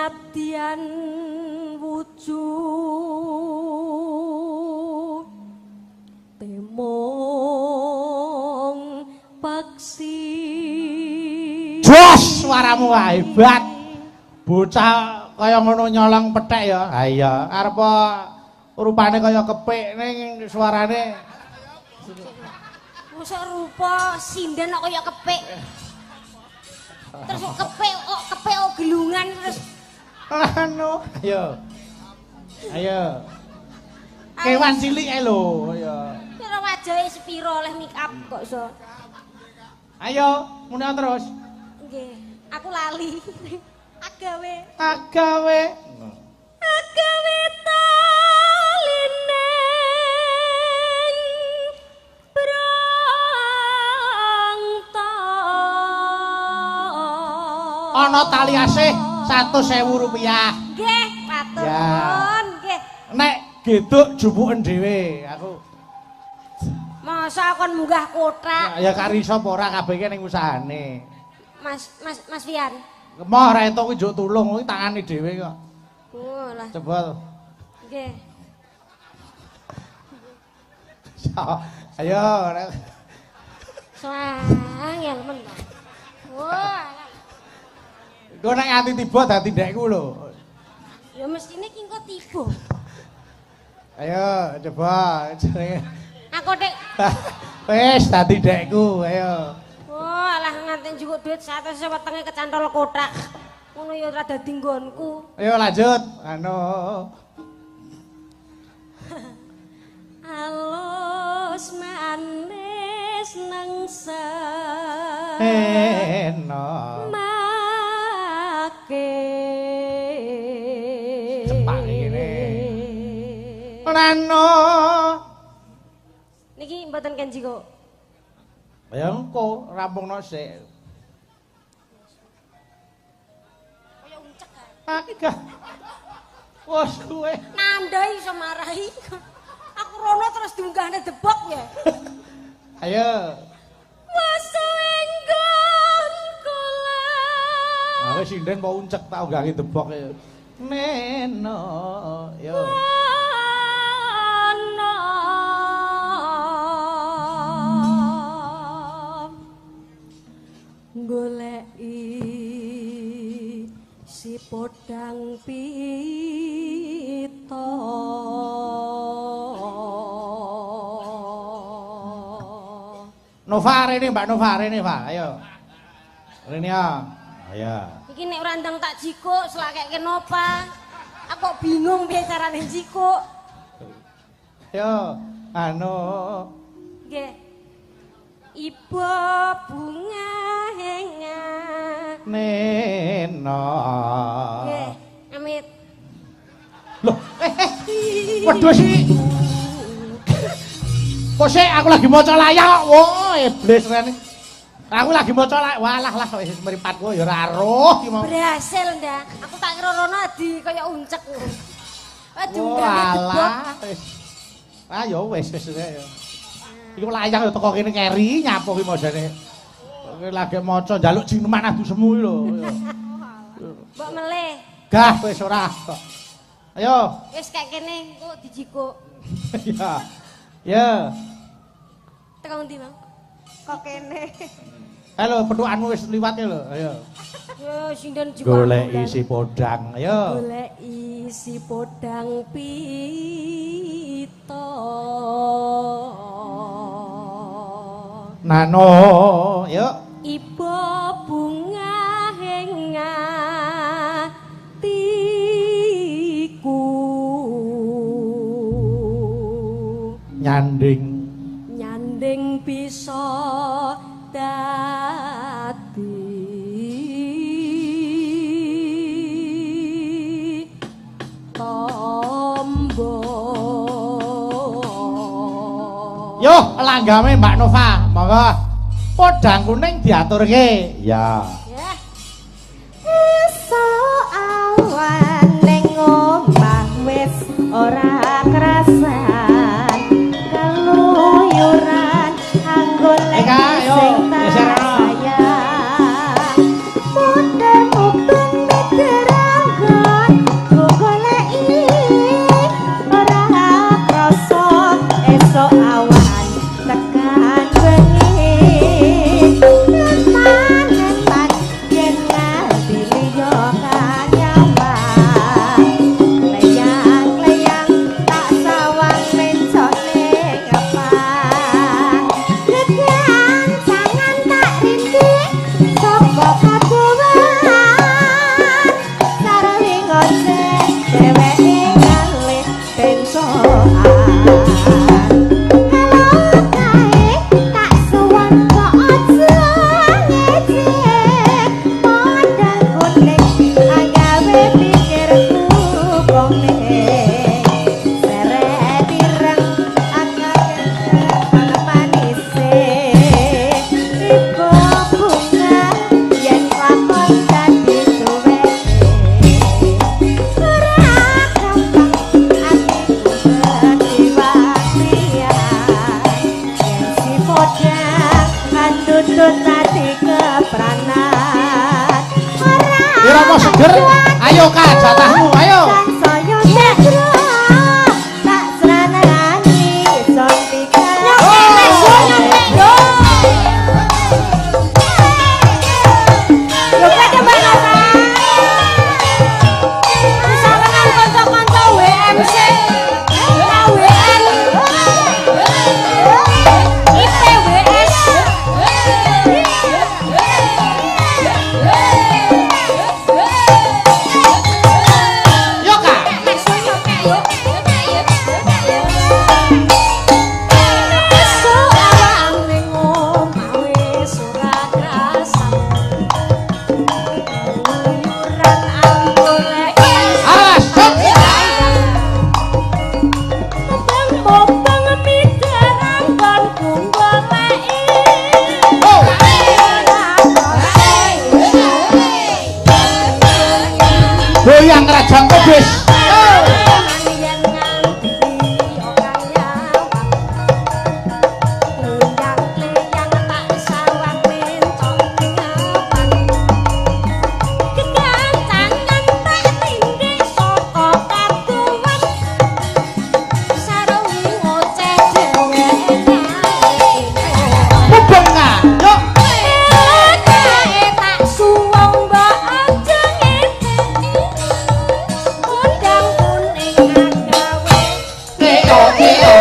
senadyan wujud temong paksi jos suaramu hebat bocah kaya ngono nyolong pethek ya ha iya arep rupane kaya kepik ning suarane mosok rupa sinden kok kaya kepik terus kepik kok gelungan terus anu ayo kewan cilik ae lho ayo kira wajahe sepiro oleh make up kok iso ayo muni terus nggih aku lali agawe talineng brangta ana tali asih 100.000 rupiah nggih matur nuwun nggih nek geduk jupuken dhewe aku masa kon munggah kotak ya kari sapa ora kabeh ning usahane Mas Fian Moh ra entuk kuwi njuk tulung kuwi tangane dhewe kok. Oh lah. Jebol. Nggih. Ayo. Sangel men. Wah. Kok nek ati tiba dadi ndekku lho. Ya mestine ki engko tiba. Ayo coba jenenge. Aku nek Wis dadi ndekku, ayo. Wah, lah nganti njukuk duit 100 wetenge kecantol kotak. Ngono ya ora dadi nggonku. Ayo lanjut. Anu. Alus manis nengsa. Eno. Make. Cepak ngene. Rano. Niki mboten kenji kok. Ya engko rampungno sik. Kaya uncek kan. Akeh. Wes kuwe. Nandai iso marahi. Aku rono terus diunggahne debok ya. Ayo. Wasenggon kula. Ah wis sinden kok uncek tak unggahi debok ya. Neno. Yo. Goleki si podang pita Nova rene Mbak Nova rene Pak ayo rene ya ayo iki nek ora ndang tak jikuk selakeke napa aku kok bingung piye carane jikuk ayo anu nggih Ibu bunga henga Neno. Nggih, amit. Loh, waduh sih. Kok sih aku lagi maca layak kok. Wah, iblis rene. Aku lagi maca layak. Walah lah wis mripatku ya ora roh ki mau. Berhasil ndak? Aku tak kira rono adi kaya uncek. Aduh, walah. Wis. Ah ya wis ya. Iki layang ya teko kene keri nyapu ki mojane. Kowe lagi maca njaluk jineman adu semu lho. Mbok meleh. Gah wis ora kok. Ayo. Wis kek kene engko dijikuk. Ya. Ya. Tekan ndi, Bang? Kok kene. Halo, petukanmu wis liwat ya lho. Ayo. Yo sinden jikuk. Golek isi podang. Ayo. Golek isi podang pita. Nano, yuk. Ibu bunga henga tiku nyanding bisa dadi tombo Yo, langgame Mbak Nova, monggo. Podang kuning diaturke. Ya. Ya. Esuk awan ning omah wis ora kerasan keluyuran anggo sing sayang muter mubeng mideranggo Ger, ayo Kak, jatahmu, ayo. Saya cedera tak seranani sontikan Yo pada balasan. Sawengan kanca-kanca WMC. WN. IPWS. Yo Kak. Alas, stop. Oh. Goyang Rajang Kobis. Mubenga. Yo. Keo keo. Yo.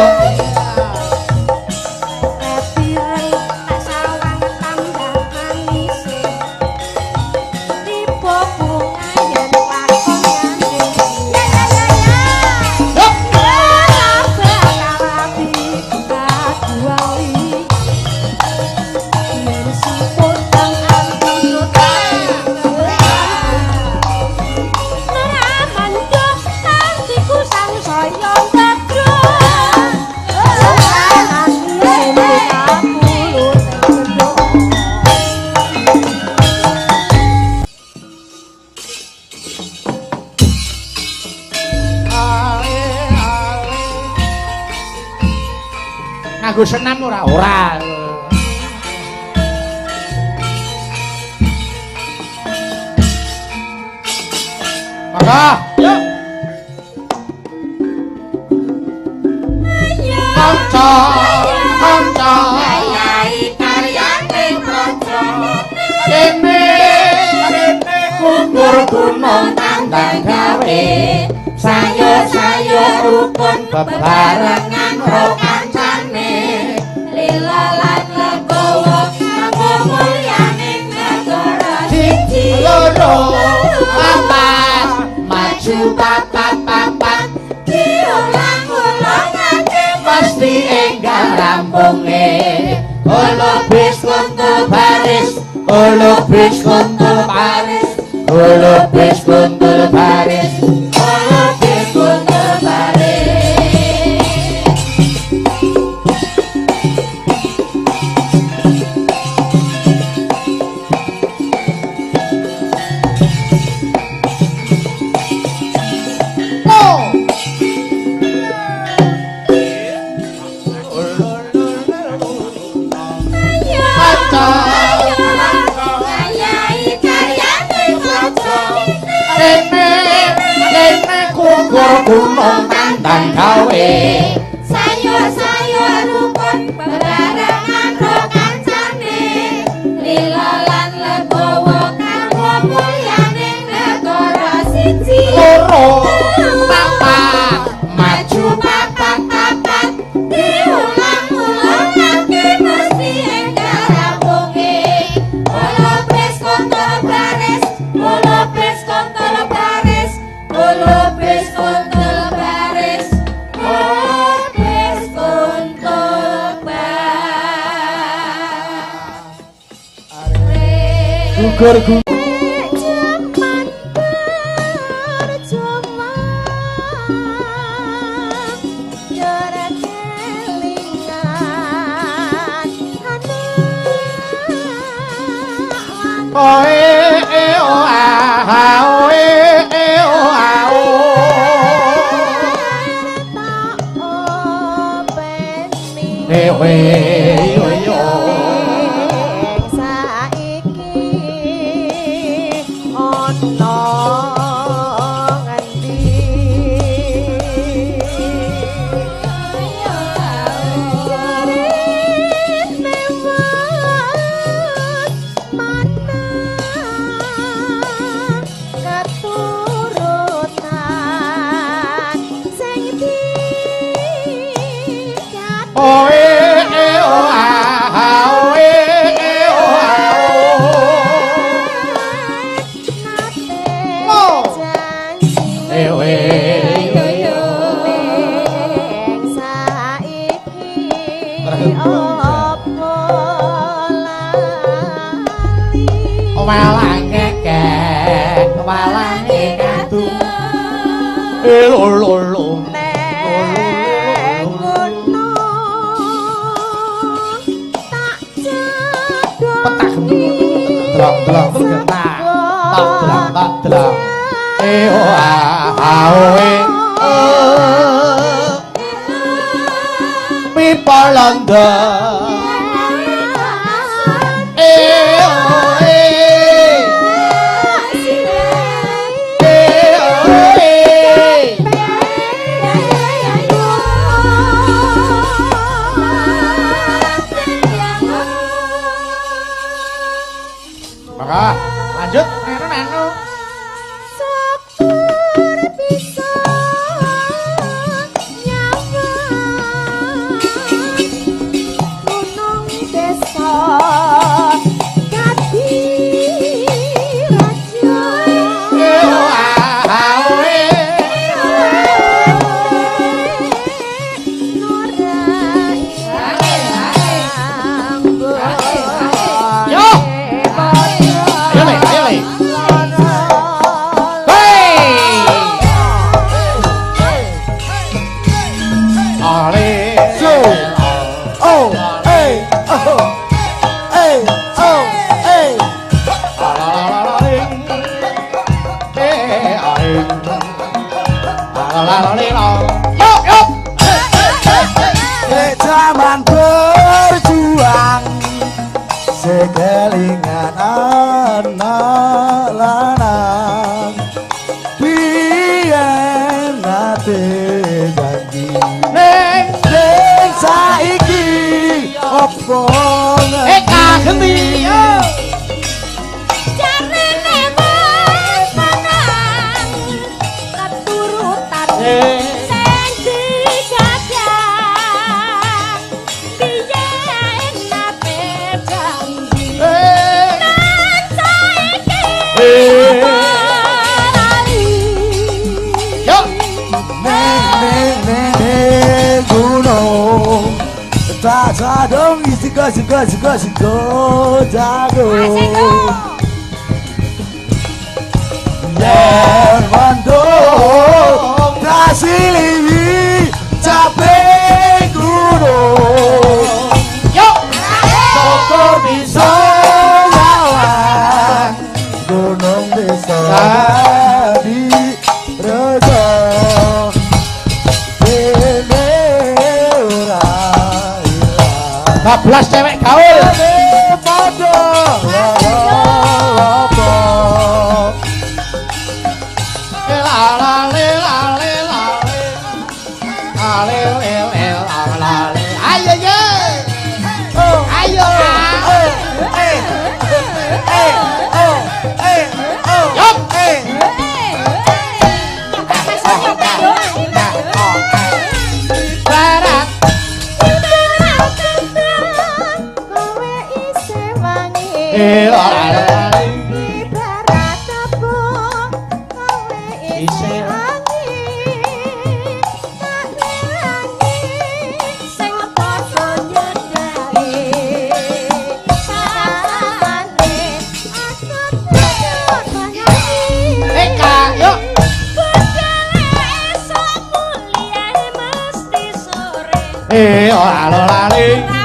Nganggo senam ora? Ora. Monggo. Yo. Kanca, kanca. Kene, kene kukur gunung tandang gawe. Sayur-sayur rukun bebarengan ro kancane. Lila lan legowo kanggo mulyaning negara Siji loro papat maju papat papat diulang-ulang nganti pasti enggal rampunge. Olo bis kuntul baris, olo bis kuntul baris, olo bis kuntul baris, olo bis kuntul baris. Oh. Kene kukur gunung tandang gawe. sayur-sayur rukun bebarengan ro kancane. Lila lan legowo kanggo mulyaning negara siji Loro papat maju papat papat diulang-ulang nganti mesti enggal rampunge. Olo bes kontol baris, olo bes kontol baris, olo bes kontol baris, olo bes kontol baris. gugur gugur. Oe e o a oe e o a o. Ewe yo yo. Saiki ana walange kadung lolo nek ngono tak jadong petak delok getak tak delok aoe pipa londo maka lanjut nenu sepur bisa nyaman gunung desa Kati Raja Zaman berjuang sekelingan anak lanang biyen nate janji ning saiki opo genti jarene wis menang keturutan sing digadang biyen nate janji nang saiki yo gunung tak sadong siko jago yen mandung kasiliwi capek gunung yo syukur bisa lawan gunung bisa di rejo dene ora ilang 12 cewek gaul padha apa ayo ye ayo yup barat kowe isih wangi ibarat tepung kowe isih wangi tak nyanyi sing padha nyedhaki sasane aku nyanyi Eka yuk esok mulia mesti sore ora lali